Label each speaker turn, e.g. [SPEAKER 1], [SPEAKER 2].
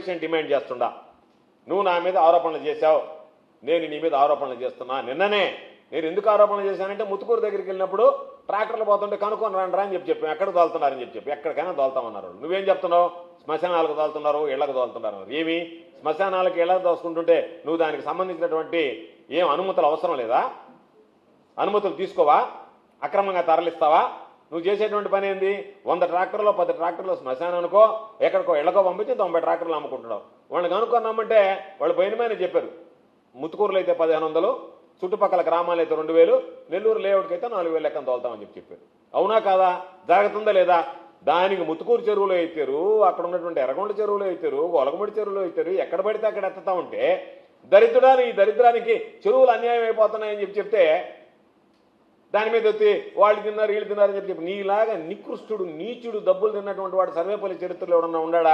[SPEAKER 1] విషయం డిమాండ్ చేస్తుండా. నువ్వు నా మీద ఆరోపణలు చేశావు, నేను నీ మీద ఆరోపణలు చేస్తున్నా. నిన్ననే నేను ఎందుకు ఆరోపణలు చేశానంటే ముత్తుకూరు దగ్గరికి వెళ్ళినప్పుడు ట్రాక్టర్లు పోతుంటే కనుక్కొని రా అని చెప్పాం. ఎక్కడ తోలుతున్నారని చెప్పి ఎక్కడికైనా తోలుతామన్నారు. నువ్వేం చెప్తున్నావు? శ్మశానాలకు తోలుతున్నారు, ఇళ్లకు తోలుతున్నారు. ఏమి శ్మశానాలకు ఇళ్లకు దోసుకుంటుంటే నువ్వు దానికి సంబంధించినటువంటి ఏం అనుమతులు అవసరం లేదా? అనుమతులు తీసుకోవా? అక్రమంగా తరలిస్తావా? నువ్వు చేసేటువంటి పని ఏంది? 100 ట్రాక్టర్లో 10 ట్రాక్టర్లు శ్మశానానికో ఎక్కడికో ఇళ్లకో పంపించి 90 ట్రాక్టర్లు అమ్ముకుంటున్నావు. వాళ్ళని కనుక్కున్నామంటే వాళ్ళు పోయినమైనా చెప్పారు. ముత్తుకూరులో అయితే 1500, చుట్టుపక్కల గ్రామాలు అయితే 2000, నెల్లూరు లేఅవుట్కి అయితే 4000 లెక్కన తోలుతామని చెప్పారు. అవునా కాదా? జరుగుతుందా లేదా? దానికి ముత్తుకూరు చెరువులో ఎత్తారు, అక్కడ ఉన్నటువంటి ఎర్రగొండ చెరువులో ఎత్తారు, గొలగముడి చెరువులో ఎత్తారు. ఎక్కడ పడితే అక్కడ ఎత్తుతా ఉంటే ఈ దరిద్రానికి చెరువులు అన్యాయం అయిపోతున్నాయని చెప్తే దాని మీద వచ్చి వాళ్ళు తిన్నారు వీళ్ళు తిన్నారని చెప్పి నీలాగా నికృష్టుడు నీచుడు డబ్బులు తిన్నటువంటి వాడు సర్వేపల్లి చరిత్రలో ఎవడన్నా ఉన్నాడా?